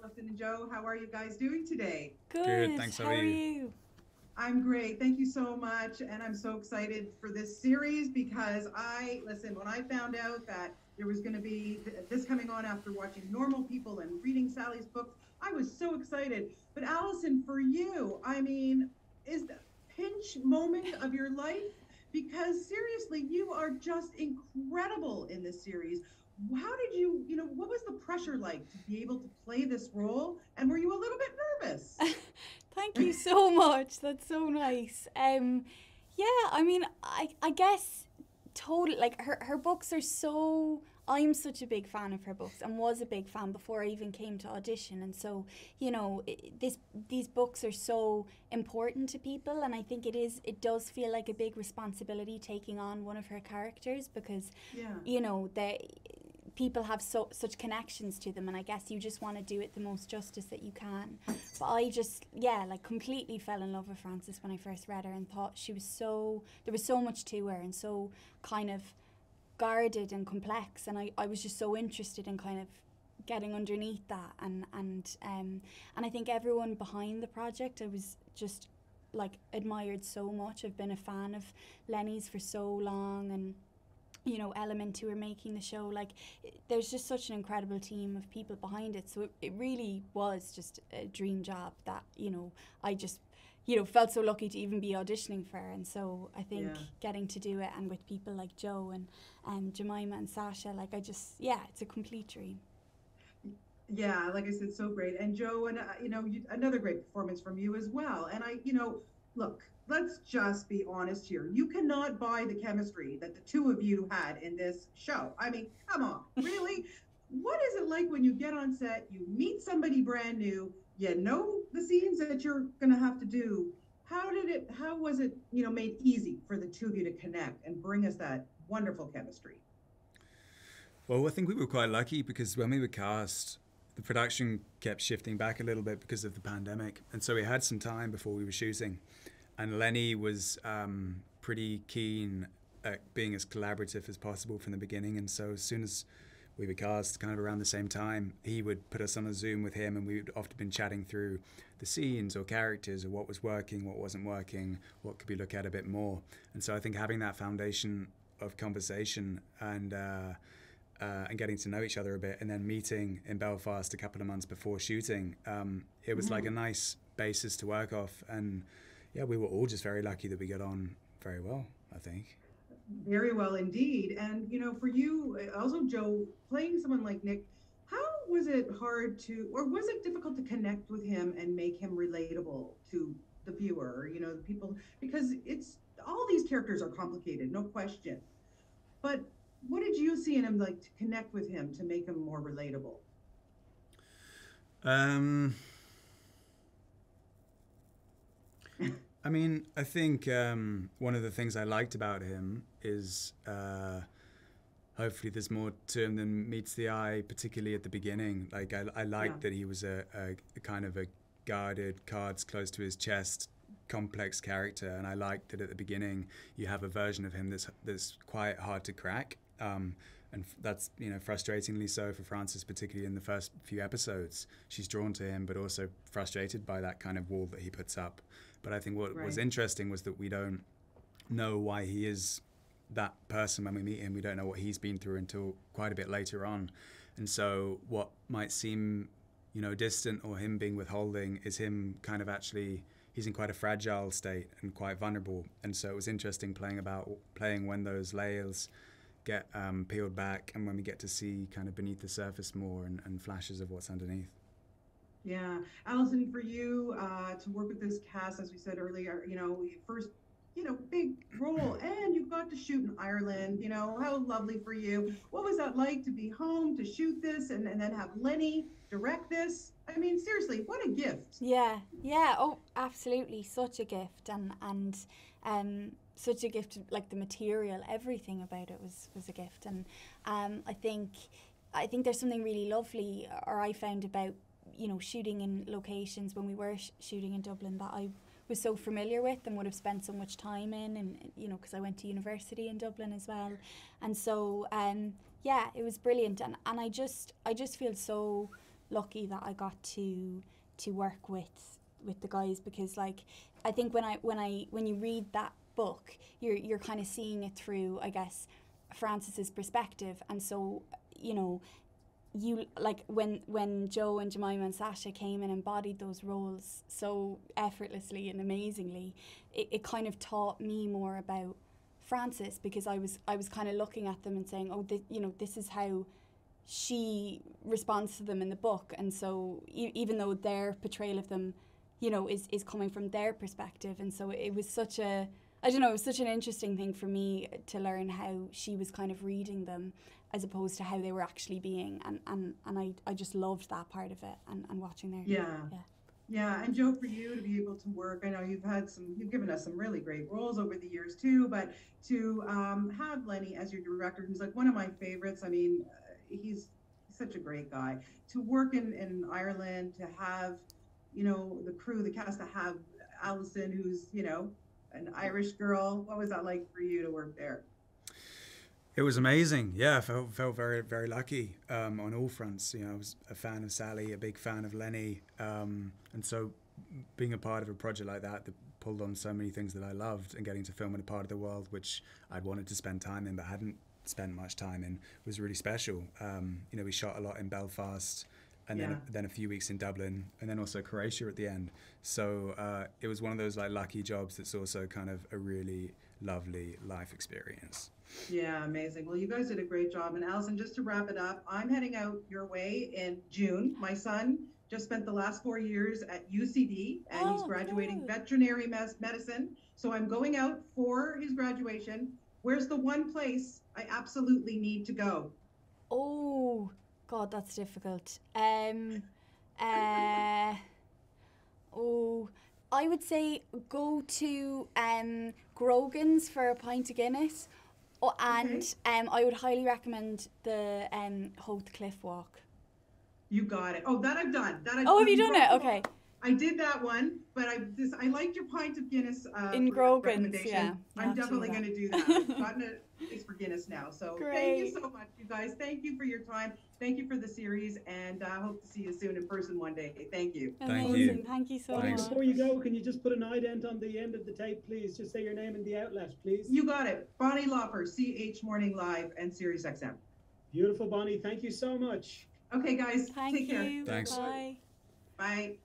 Alison and Joe. How are you guys doing today? Good, Good. thanks. How How are are you? you? I'm great. Thank you so much. And I'm so excited for this series because listen, when I found out that there was going to be this coming on after watching Normal People and reading Sally's books, I was so excited. But Allison, for you, I mean, is the pinch moment of your life? Because seriously, you are just incredible in this series. How did what was the pressure like to be able to play this role? And were you a little bit nervous? Thank you so much. That's so nice. Yeah, I mean, I guess totally like her books are so. I'm such a big fan of her books and was a big fan before I even came to audition. And so, these books are so important to people, and I think it does feel like a big responsibility taking on one of her characters because, Yeah. they people have such connections to them, and I guess you just want to do it the most justice that you can. But I just, yeah, like completely fell in love with Frances when I first read her and thought she was so, there was so much to her and so kind of guarded and complex, and I was just so interested in kind of getting underneath that, and I think everyone behind the project I was just like admired so much. I've been a fan of Lenny's for so long, and Element who are making the show, like there's just such an incredible team of people behind it, so it really was just a dream job that I just felt so lucky to even be auditioning for. And so I think Yeah. getting to do it and with people like Joe and Jemima and Sasha, like I just, yeah, it's a complete dream. Yeah, like I said, so great. And Joe, and another great performance from you as well. And look, let's just be honest here. You cannot buy the chemistry that the two of you had in this show. I mean, come on, really? What is it like when you get on set, you meet somebody brand new, you know the scenes that you're gonna have to do? How was it, made easy for the two of you to connect and bring us that wonderful chemistry? Well, I think we were quite lucky because when we were cast, the production kept shifting back a little bit because of the pandemic, and so we had some time before we were shooting. And Lenny was pretty keen at being as collaborative as possible from the beginning, and so as soon as we were cast, kind of around the same time, he would put us on a Zoom with him, and we would often been chatting through the scenes or characters or what was working, what wasn't working, what could we look at a bit more. And so I think having that foundation of conversation and getting to know each other a bit, and then meeting in Belfast a couple of months before shooting, it was like a Mhm. nice basis to work off. And yeah, we were all just very lucky that we got on very well, I think. Very well indeed. And for you, also Joe, playing someone like Nick, how was it hard or was it difficult to connect with him and make him relatable to the viewer, the people, because it's all these characters are complicated, no question. But what did you see in him like to connect with him to make him more relatable? Um, I mean, I think one of the things I liked about him is hopefully there's more to him than meets the eye, particularly at the beginning. Like I Yeah. liked that he was a kind of a guarded, cards close to his chest, complex character, and I liked that at the beginning you have a version of him that's quite hard to crack. And that's frustratingly so for Frances, particularly in the first few episodes. She's drawn to him, but also frustrated by that kind of wall that he puts up. But I think what was Right. interesting was that we don't know why he is that person when we meet him. We don't know what he's been through until quite a bit later on. And so what might seem, distant or him being withholding is him kind of actually, he's in quite a fragile state and quite vulnerable. And so it was interesting playing when those layers get peeled back and when we get to see kind of beneath the surface more and flashes of what's underneath. Yeah, Allison, for you to work with this cast, as we said earlier, first, big role, and you got to shoot in Ireland. How lovely for you. What was that like to be home to shoot this and then have Lenny direct this? I mean, seriously, what a gift. Yeah, yeah. Oh, absolutely, such a gift, such a gift. Like the material, everything about it was a gift, and I think there's something really lovely, or I found about shooting in locations when we were shooting in Dublin that I was so familiar with and would have spent so much time in, and because I went to university in Dublin as well, and so yeah, it was brilliant, and I just feel so lucky that I got to work with the guys, because like I think when you read that book, you're kind of seeing it through, I guess, Frances's perspective. And so, you know, you like when Joe and Jemima and Sasha came and embodied those roles so effortlessly and amazingly, it kind of taught me more about Frances, because I was kind of looking at them and saying, oh, you know, this is how she responds to them in the book. And so even though their portrayal of them, you know, is coming from their perspective, and so it was such a, I don't know, it was such an interesting thing for me to learn how she was kind of reading them as opposed to how they were actually being, and I just loved that part of it, and watching their Yeah, and Joe, for you to be able to work, I know you've given us some really great roles over the years too, but to have Lenny as your director, who's like one of my favorites. I mean, he's such a great guy. To work in Ireland, to have, you know, the crew, the cast, to have Alison, who's, you know, an Irish girl. What was that like for you to work there? It was amazing. Yeah, I felt very, very lucky on all fronts. You know, I was a fan of Sally, a big fan of Lenny, and so being a part of a project like that pulled on so many things that I loved, and getting to film in a part of the world which I'd wanted to spend time in but hadn't spent much time in was really special. You know, we shot a lot in Belfast, and then a few weeks in Dublin, and then also Croatia at the end. So it was one of those like lucky jobs that's also kind of a really lovely life experience. Yeah, amazing. Well, you guys did a great job. And Alison, just to wrap it up, I'm heading out your way in June. My son just spent the last 4 years at UCD, and he's graduating veterinary medicine. So I'm going out for his graduation. Where's the one place I absolutely need to go? Oh, God, that's difficult. I would say go to Grogan's for a pint of Guinness. Oh, and I would highly recommend the Hoth Cliff Walk. You got it. Oh, that I've done. Have you done it? Okay. I did that one, but I liked your pint of Guinness in Grogan's. Yeah, I'm definitely going to do that. I've gotten a taste for Guinness now. So Thank you so much, you guys. Thank you for your time. Thank you for the series, and I hope to see you soon in person one day. Thank you. Amazing. Thank you so much. Before you go, can you just put an ident on the end of the tape, please? Just say your name and the outlet, please. You got it. Bonnie Laufer, CH Morning Live and Sirius XM. Beautiful, Bonnie. Thank you so much. Okay, guys. Take care. Thanks. Bye. Bye.